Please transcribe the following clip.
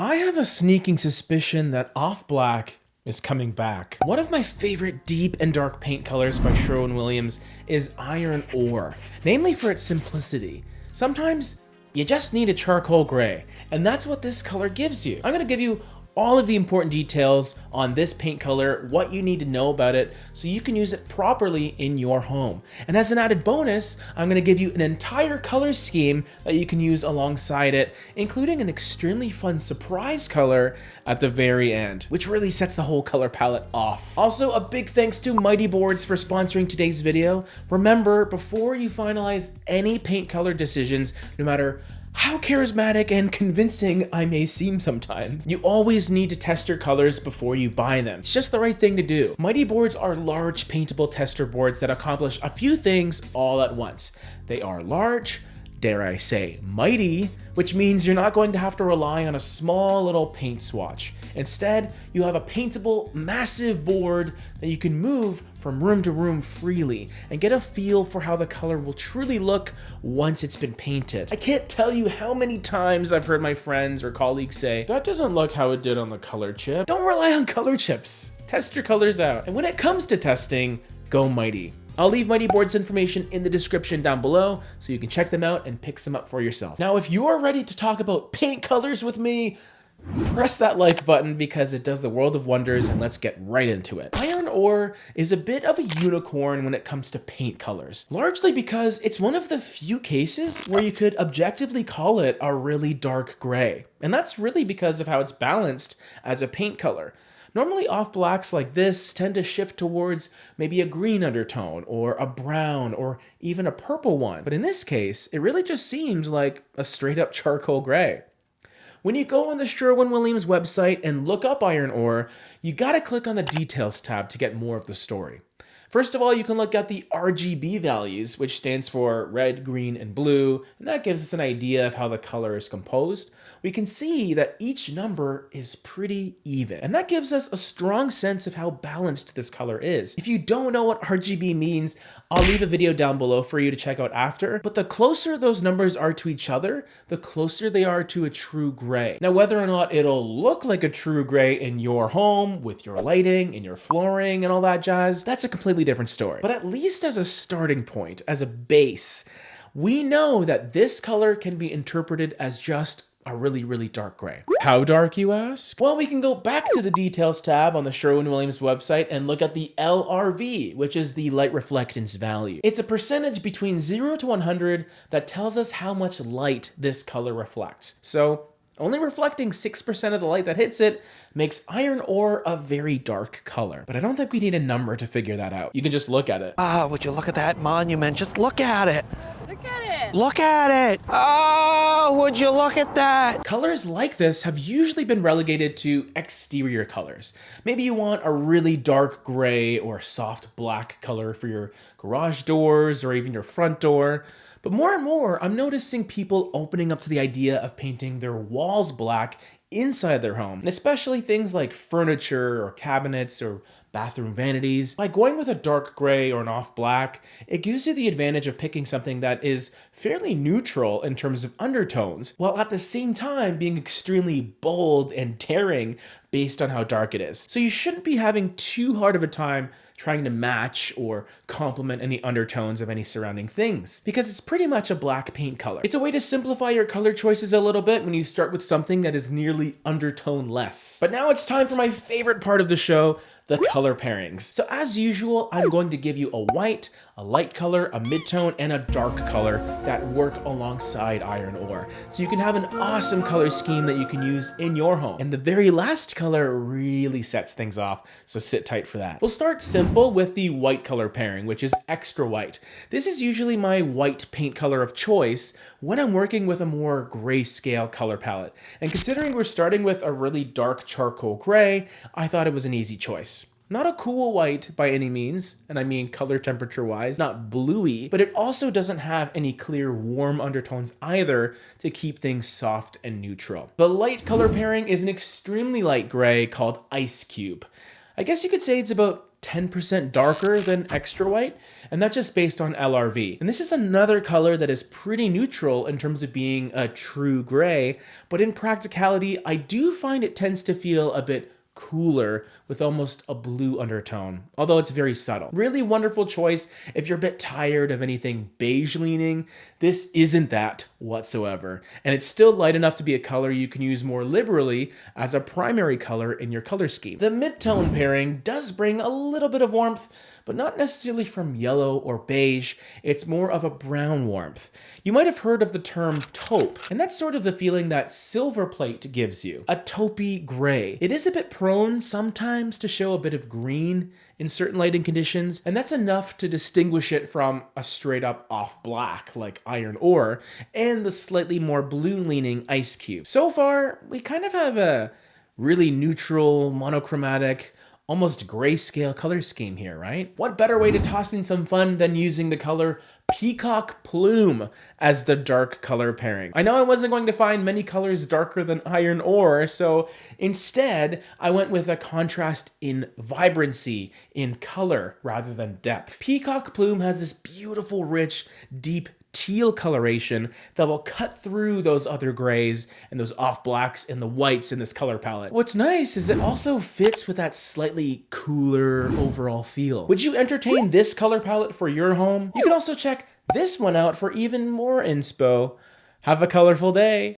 I have a sneaking suspicion that off black is coming back. One of my favorite deep and dark paint colors by Sherwin is iron ore, namely for its simplicity. Sometimes you just need a charcoal gray, and that's what this color gives you. I'm gonna give you all of the important details on this paint color, what you need to know about it so you can use it properly in your home. And as an added bonus, I'm gonna give you an entire color scheme that you can use alongside it, including an extremely fun surprise color at the very end, which really sets the whole color palette off. Also, a big thanks to Mighty Boards for sponsoring today's video. Remember, before you finalize any paint color decisions, no matter how charismatic and convincing I may seem sometimes, you always need to test your colors before you buy them. It's just the right thing to do. Mighty Boards are large paintable tester boards that accomplish a few things all at once. They are large, dare I say, mighty, which means you're not going to have to rely on a small little paint swatch. Instead, you have a paintable, massive board that you can move from room to room freely and get a feel for how the color will truly look once it's been painted. I can't tell you how many times I've heard my friends or colleagues say, "That doesn't look how it did on the color chip." Don't rely on color chips. Test your colors out. And when it comes to testing, go Mighty. I'll leave Mighty Boards information in the description down below so you can check them out and pick some up for yourself. Now, if you're ready to talk about paint colors with me, press that like button because it does the world of wonders, and let's get right into it. Iron ore is a bit of a unicorn when it comes to paint colors, largely because it's one of the few cases where you could objectively call it a really dark gray. And that's really because of how it's balanced as a paint color. Normally off blacks like this tend to shift towards maybe a green undertone or a brown or even a purple one. But in this case, it really just seems like a straight up charcoal gray. When you go on the Sherwin-Williams website and look up iron ore, you gotta click on the details tab to get more of the story. First of all, you can look at the RGB values, which stands for red, green, and blue, and that gives us an idea of how the color is composed. We can see that each number is pretty even, and that gives us a strong sense of how balanced this color is. If you don't know what RGB means, I'll leave a video down below for you to check out after, but the closer those numbers are to each other, the closer they are to a true gray. Now, whether or not it'll look like a true gray in your home, with your lighting, in your flooring, and all that jazz, that's a completely different story. But at least as a starting point, as a base, we know that this color can be interpreted as just a really, really dark gray. How dark, you ask? Well, we can go back to the details tab on the Sherwin-Williams website and look at the LRV, which is the light reflectance value. It's a percentage between 0 to 100 that tells us how much light this color reflects. So only reflecting 6% of the light that hits it makes iron ore a very dark color. But I don't think we need a number to figure that out. You can just look at it. Would you look at that monument? Just look at it. Look at it. Look at it. Oh, would you look at that? Colors like this have usually been relegated to exterior colors. Maybe you want a really dark gray or soft black color for your garage doors or even your front door. But more and more, I'm noticing people opening up to the idea of painting their walls black inside their home, and especially things like furniture or cabinets or bathroom vanities. By going with a dark gray or an off black, it gives you the advantage of picking something that is fairly neutral in terms of undertones, while at the same time being extremely bold and daring based on how dark it is. So you shouldn't be having too hard of a time trying to match or complement any undertones of any surrounding things, because it's pretty much a black paint color. It's a way to simplify your color choices a little bit when you start with something that is nearly undertone-less. But now it's time for my favorite part of the show, the color pairings. So as usual, I'm going to give you a white, a light color, a mid-tone, and a dark color that work alongside iron ore. So you can have an awesome color scheme that you can use in your home. And the very last color really sets things off, so sit tight for that. We'll start simple with the white color pairing, which is extra white. This is usually my white paint color of choice when I'm working with a more grayscale color palette. And considering we're starting with a really dark charcoal gray, I thought it was an easy choice. Not a cool white by any means, and I mean color temperature wise, not bluey, but it also doesn't have any clear warm undertones either to keep things soft and neutral. The light color pairing is an extremely light gray called Ice Cube. I guess you could say it's about 10% darker than extra white, and that's just based on LRV. And this is another color that is pretty neutral in terms of being a true gray, but in practicality, I do find it tends to feel a bit cooler with almost a blue undertone, although it's very subtle. Really wonderful choice if you're a bit tired of anything beige leaning. This isn't that whatsoever, and it's still light enough to be a color you can use more liberally as a primary color in your color scheme. The mid-tone pairing does bring a little bit of warmth, but not necessarily from yellow or beige. It's more of a brown warmth. You might have heard of the term taupe, and that's sort of the feeling that silver plate gives you. A taupey gray. It is a bit prone sometimes to show a bit of green in certain lighting conditions, and that's enough to distinguish it from a straight up off black like iron ore and the slightly more blue leaning ice cube. So far, we kind of have a really neutral, monochromatic, almost grayscale color scheme here, right? What better way to toss in some fun than using the color Peacock Plume as the dark color pairing? I know I wasn't going to find many colors darker than iron ore, so instead I went with a contrast in vibrancy, in color, rather than depth. Peacock Plume has this beautiful, rich, deep teal coloration that will cut through those other grays and those off blacks and the whites in this color palette. What's nice is it also fits with that slightly cooler overall feel. Would you entertain this color palette for your home? You can also check this one out for even more inspo. Have a colorful day.